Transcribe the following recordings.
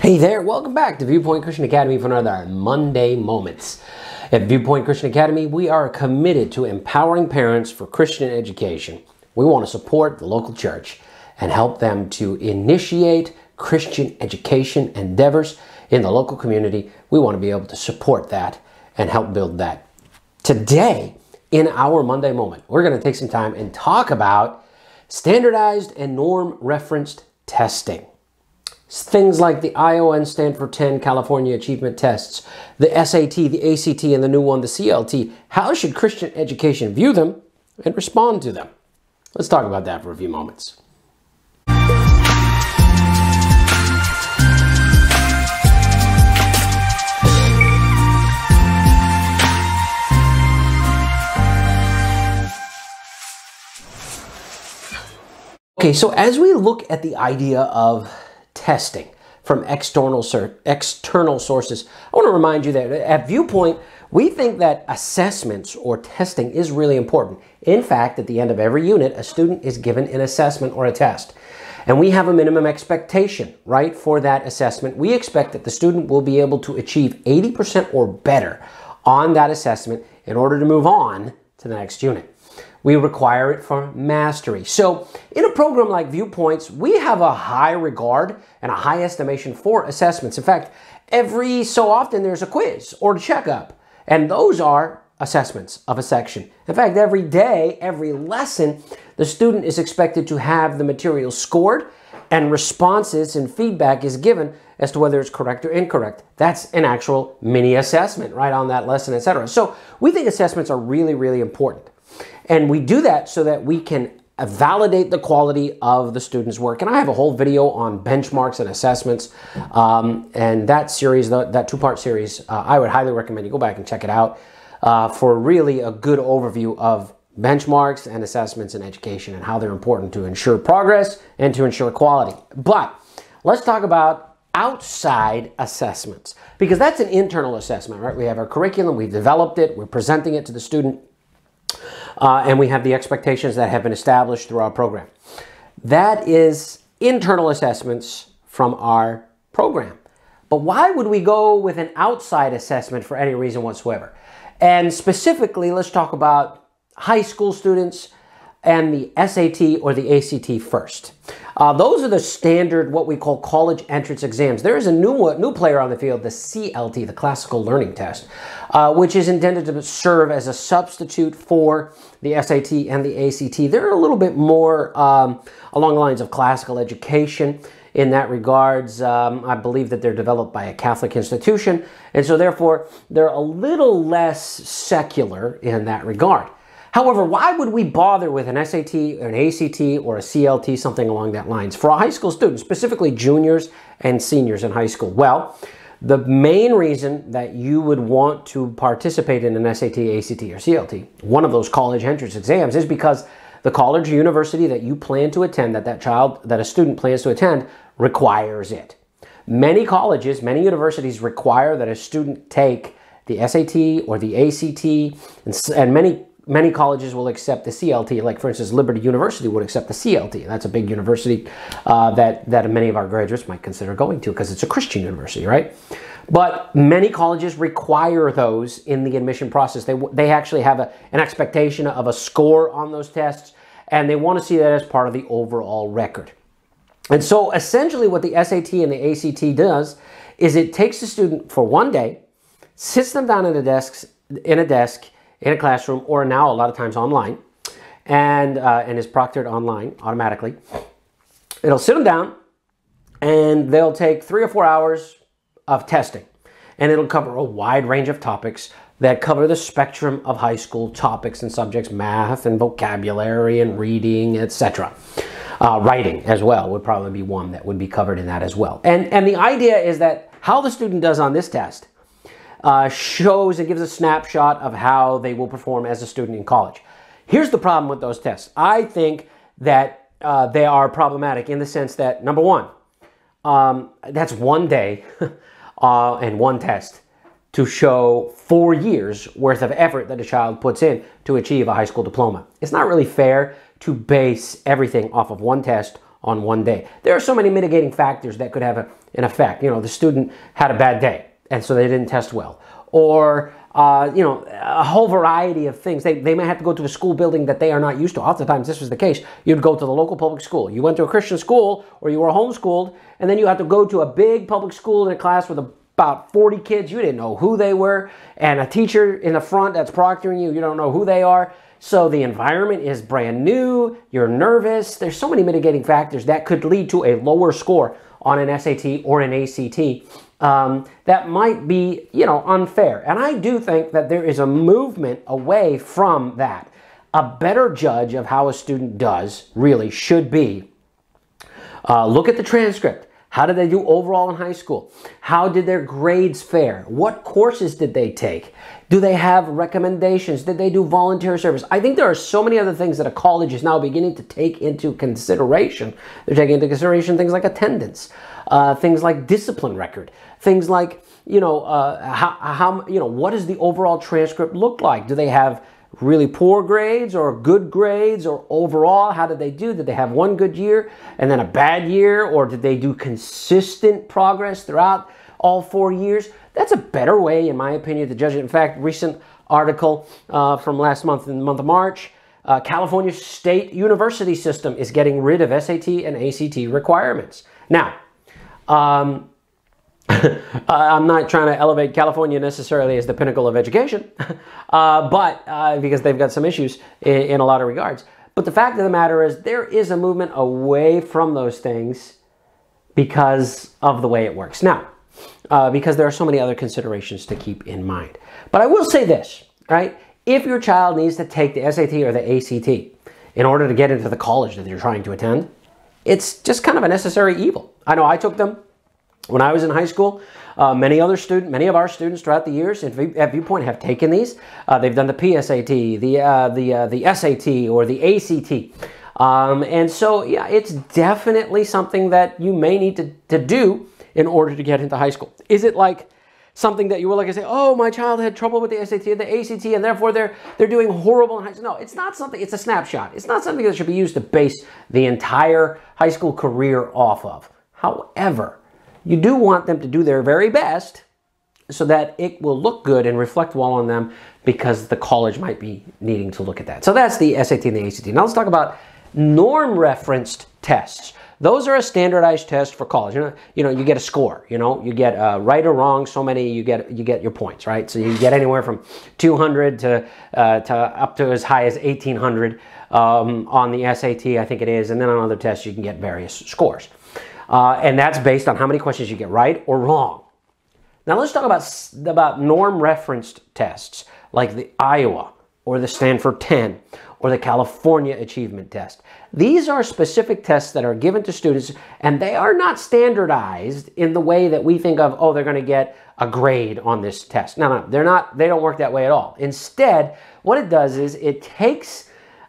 Hey there, welcome back to Viewpoint Christian Academy for another Monday Moments. At Viewpoint Christian Academy, we are committed to empowering parents for Christian education. We want to support the local church and help them to initiate Christian education endeavors in the local community. We want to be able to support that and help build that. Today, in our Monday Moment, we're going to take some time and talk about standardized and norm-referenced testing. Things like the Iowa and Stanford 10 California Achievement Tests, the SAT, the ACT, and the new one, the CLT. How should Christian education view them and respond to them? Let's talk about that for a few moments. Okay, so as we look at the idea of testing from external sources, I want to remind you that at Viewpoint, we think that assessments or testing is really important. In fact, at the end of every unit, a student is given an assessment or a test. And we have a minimum expectation, right, for that assessment. We expect that the student will be able to achieve 80% or better on that assessment in order to move on to the next unit. We require it for mastery. So in a program like Viewpoints, we have a high regard and a high estimation for assessments. In fact, every so often there's a quiz or a checkup, and those are assessments of a section. In fact, every day, every lesson, the student is expected to have the material scored, and responses and feedback is given as to whether it's correct or incorrect. That's an actual mini assessment right on that lesson, etc. So we think assessments are really, really important. And we do that so that we can validate the quality of the student's work. And I have a whole video on benchmarks and assessments. And that series, that two-part series, I would highly recommend you go back and check it out for really a good overview of benchmarks and assessments in education and how they're important to ensure progress and to ensure quality. But let's talk about outside assessments, because that's an internal assessment, right? We have our curriculum, we've developed it, we're presenting it to the student. And we have the expectations that have been established through our program. That is internal assessments from our program. But why would we go with an outside assessment for any reason whatsoever? And specifically, let's talk about high school students and the SAT or the ACT first. Those are the standard, what we call college entrance exams. There is a new player on the field, the CLT, the Classical Learning Test, which is intended to serve as a substitute for the SAT and the ACT. They're a little bit more along the lines of classical education in that regards. I believe that they're developed by a Catholic institution, and so therefore they're a little less secular in that regard. However, why would we bother with an SAT, an ACT, or a CLT, something along that lines, for a high school student, specifically juniors and seniors in high school? Well, the main reason that you would want to participate in an SAT, ACT, or CLT, one of those college entrance exams, is because the college or university that you plan to attend, that a student plans to attend, requires it. Many colleges, many universities require that a student take the SAT or the ACT, and many colleges will accept the CLT, like for instance, Liberty University would accept the CLT. That's a big university that many of our graduates might consider going to because it's a Christian university, right? But many colleges require those in the admission process. They actually have an expectation of a score on those tests, and they want to see that as part of the overall record. And so essentially what the SAT and the ACT does is it takes the student for one day, sits them down in a desk, in a classroom, or now a lot of times online, and is proctored online automatically. It'll sit them down, and they'll take 3 or 4 hours of testing, and it'll cover a wide range of topics that cover the spectrum of high school topics and subjects, math and vocabulary and reading, etc. Writing as well would probably be one that would be covered in that as well. And the idea is that how the student does on this test shows and gives a snapshot of how they will perform as a student in college. Here's the problem with those tests. I think that they are problematic in the sense that, number one, that's one day and one test to show 4 years worth of effort that a child puts in to achieve a high school diploma. It's not really fair to base everything off of one test on one day. There are so many mitigating factors that could have an effect. You know, the student had a bad day, and so they didn't test well. Or, you know, a whole variety of things. They might have to go to a school building that they are not used to. Oftentimes, this was the case. You'd go to the local public school. You went to a Christian school, or you were homeschooled, and then you had to go to a big public school in a class with about 40 kids. You didn't know who they were, and a teacher in the front that's proctoring you, you don't know who they are. So the environment is brand new, you're nervous. There's so many mitigating factors that could lead to a lower score on an SAT or an ACT that might be, you know, unfair. And I do think that there is a movement away from that. A better judge of how a student does really should be, look at the transcript. How did they do overall in high school? How did their grades fare? What courses did they take? Do they have recommendations? Did they do volunteer service? I think there are so many other things that a college is now beginning to take into consideration. They're taking into consideration things like attendance, things like discipline record, things like, you know, what does the overall transcript look like? Do they have really poor grades or good grades, or overall, how did they do? Did they have one good year and then a bad year, or did they do consistent progress throughout all 4 years? That's a better way, in my opinion, to judge it. In fact, recent article from last month, in the month of March, California State University system is getting rid of SAT and ACT requirements. Now, I'm not trying to elevate California necessarily as the pinnacle of education, but because they've got some issues in a lot of regards. But the fact of the matter is there is a movement away from those things because of the way it works now, because there are so many other considerations to keep in mind. But I will say this, right? If your child needs to take the SAT or the ACT in order to get into the college that you're trying to attend, it's just kind of a necessary evil. I know I took them when I was in high school. Many of our students throughout the years at Viewpoint have taken these. They've done the PSAT, the SAT, or the ACT. And so, yeah, it's definitely something that you may need to do in order to get into high school. Is it like something that you will like to say, oh, my child had trouble with the SAT or the ACT, and therefore they're doing horrible in high school? No, it's not something. It's a snapshot. It's not something that should be used to base the entire high school career off of. However, you do want them to do their very best so that it will look good and reflect well on them, because the college might be needing to look at that. So that's the SAT and the ACT. Now let's talk about norm-referenced tests. Those are a standardized test for college. You know, you get a score. You know, you get right or wrong. So many, you get your points, right? So you get anywhere from 200 to up to as high as 1,800 on the SAT, I think it is, and then on other tests you can get various scores. And that's based on how many questions you get right or wrong. Now let's talk about norm-referenced tests like the Iowa or the Stanford 10 or the California Achievement Test. These are specific tests that are given to students, and they are not standardized in the way that we think of, oh, they're going to get a grade on this test. No, they're not. They don't work that way at all. Instead, what it does is it takes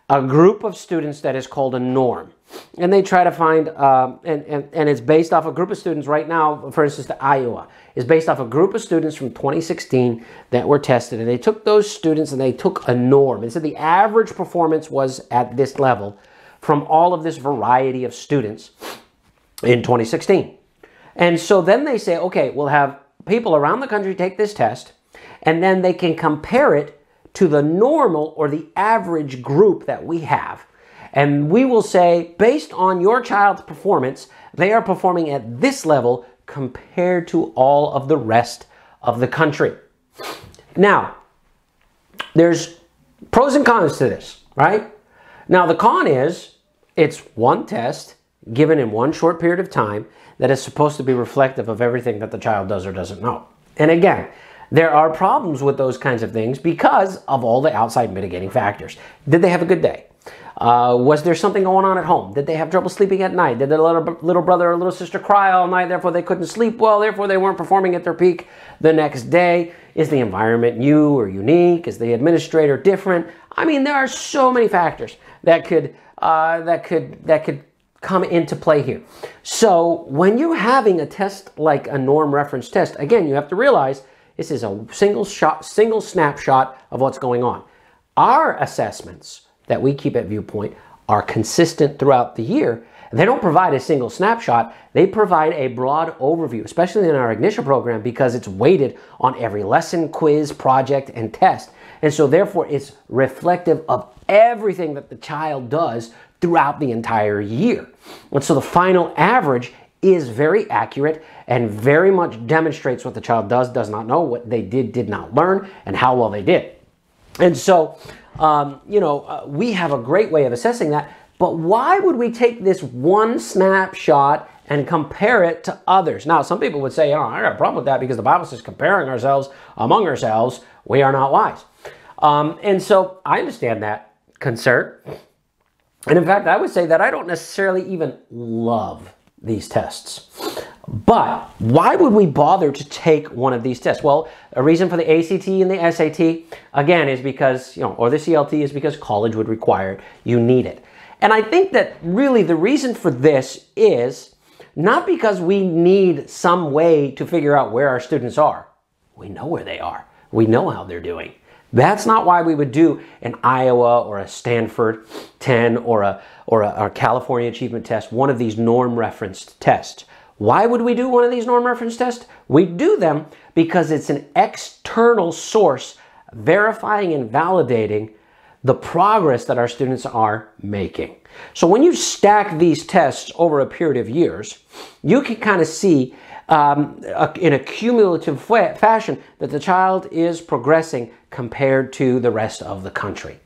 a group of students that is called a norm, and they try to find, and it's based off a group of students right now. For instance, the Iowa is based off a group of students from 2016 that were tested, and they took those students and they took a norm and said the average performance was at this level from all of this variety of students in 2016. And so then they say, okay, we'll have people around the country take this test, and then they can compare it to the normal or the average group that we have. And we will say, based on your child's performance, they are performing at this level compared to all of the rest of the country. Now, there's pros and cons to this, right? Now, the con is it's one test given in one short period of time that is supposed to be reflective of everything that the child does or doesn't know. And again, there are problems with those kinds of things because of all the outside mitigating factors. Did they have a good day? Was there something going on at home? Did they have trouble sleeping at night? Did their little brother or little sister cry all night, therefore they couldn't sleep well, therefore they weren't performing at their peak the next day? Is the environment new or unique? Is the administrator different? I mean, there are so many factors that could come into play here. So when you're having a test like a norm reference test, again, you have to realize this is a single snapshot of what's going on. Our assessments that we keep at Viewpoint are consistent throughout the year, They don't provide a single snapshot. They provide a broad overview, especially in our Ignition program, because it's weighted on every lesson, quiz, project, and test. And so therefore, it's reflective of everything that the child does throughout the entire year. And so the final average is very accurate and very much demonstrates what the child does not know, what they did not learn, and how well they did. And so, we have a great way of assessing that. But why would we take this one snapshot and compare it to others? Now, some people would say, I got a problem with that because the Bible says comparing ourselves among ourselves, we are not wise. And so I understand that concern. And in fact, I would say that I don't necessarily even love these tests. But why would we bother to take one of these tests? Well, a reason for the ACT and the SAT, again, is because, or the CLT is because college would require it. You need it. And I think that really the reason for this is not because we need some way to figure out where our students are. We know where they are. We know how they're doing. That's not why we would do an Iowa or a Stanford 10 or a California Achievement Test, one of these norm-referenced tests. Why would we do one of these norm-referenced tests? We do them because it's an external source verifying and validating the progress that our students are making. So when you stack these tests over a period of years, you can kind of see in a cumulative fashion that the child is progressing compared to the rest of the country.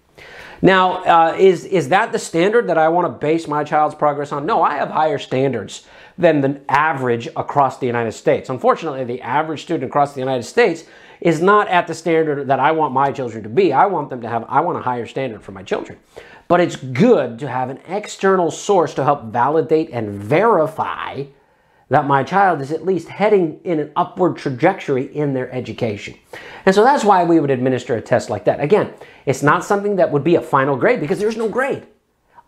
Now, is that the standard that I want to base my child's progress on? No, I have higher standards than the average across the United States. Unfortunately, the average student across the United States is not at the standard that I want my children to be. I want a higher standard for my children. But it's good to have an external source to help validate and verify that my child is at least heading in an upward trajectory in their education. And so that's why we would administer a test like that. Again, it's not something that would be a final grade because there's no grade.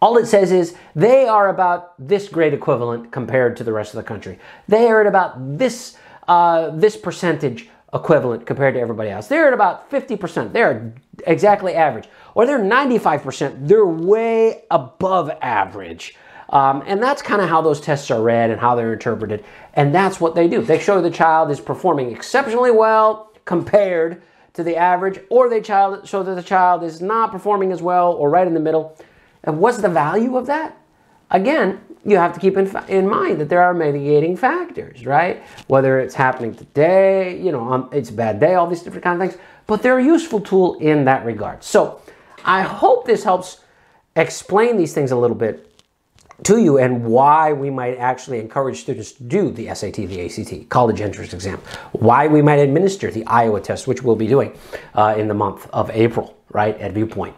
All it says is they are about this grade equivalent compared to the rest of the country. They are at about this percentage equivalent compared to everybody else. They're at about 50%. They're exactly average. Or they're 95%. They're way above average. And that's kind of how those tests are read and how they're interpreted. And that's what they do. They show the child is performing exceptionally well compared to the average, or they show that the child is not performing as well or right in the middle. And what's the value of that? Again, you have to keep in mind that there are mitigating factors, right? Whether it's happening today, it's a bad day, all these different kind of things. But they're a useful tool in that regard. So I hope this helps explain these things a little bit to you and why we might actually encourage students to do the SAT, the ACT, college entrance exam, why we might administer the Iowa test, which we'll be doing in the month of April, right, at Viewpoint.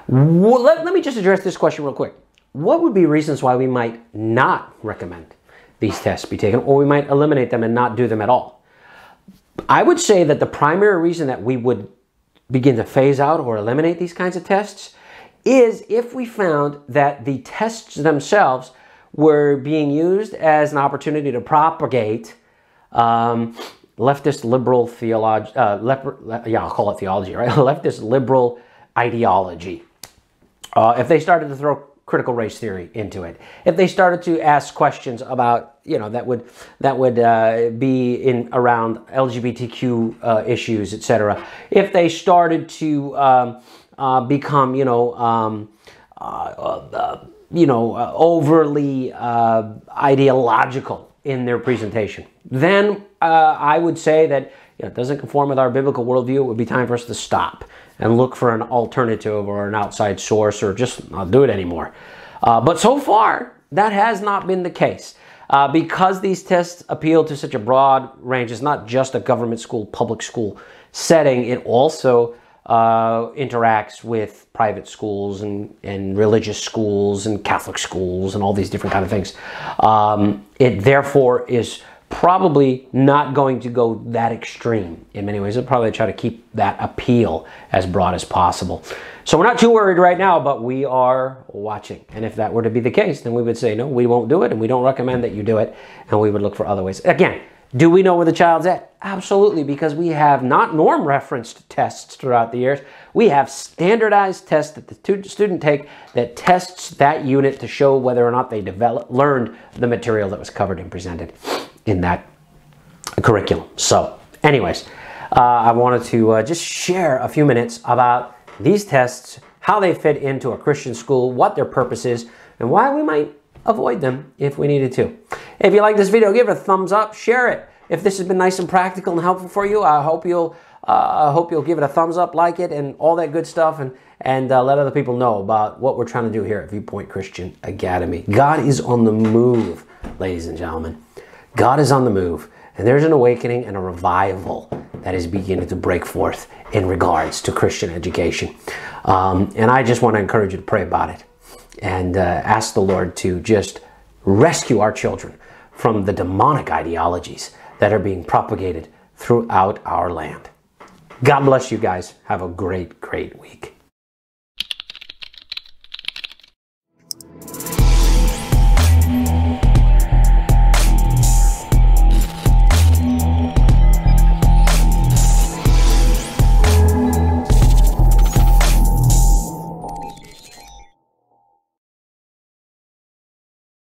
Well, let me just address this question real quick. What would be reasons why we might not recommend these tests be taken, or we might eliminate them and not do them at all? I would say that the primary reason that we would begin to phase out or eliminate these kinds of tests is if we found that the tests themselves were being used as an opportunity to propagate leftist liberal theology, I'll call it theology, right? Leftist liberal ideology. If they started to throw critical race theory into it, if they started to ask questions about, that would be in around LGBTQ issues, etc. If they started to become, overly ideological in their presentation, then I would say that it doesn't conform with our biblical worldview. It would be time for us to stop and look for an alternative or an outside source, or just not do it anymore. But so far, that has not been the case. Because these tests appeal to such a broad range, it's not just a government school, public school setting. It also interacts with private schools and religious schools and Catholic schools and all these different kind of things. It therefore is probably not going to go that extreme in many ways. It'll probably try to keep that appeal as broad as possible. So we're not too worried right now, but we are watching. And if that were to be the case, then we would say, no, we won't do it, and we don't recommend that you do it, and we would look for other ways. Again, Do we know where the child's at? Absolutely, because we have not norm-referenced tests throughout the years. We have standardized tests that the student take that tests that unit to show whether or not they learned the material that was covered and presented in that curriculum. So, anyways, I wanted to just share a few minutes about these tests, how they fit into a Christian school, what their purpose is, and why we might avoid them if we needed to. If you like this video, give it a thumbs up, share it. If this has been nice and practical and helpful for you, I hope you'll give it a thumbs up, like it, and all that good stuff, and let other people know about what we're trying to do here at Viewpoint Christian Academy. God is on the move, ladies and gentlemen. God is on the move, and there's an awakening and a revival that is beginning to break forth in regards to Christian education. And I just want to encourage you to pray about it and ask the Lord to just rescue our children from the demonic ideologies that are being propagated throughout our land. God bless you guys. Have a great, great week.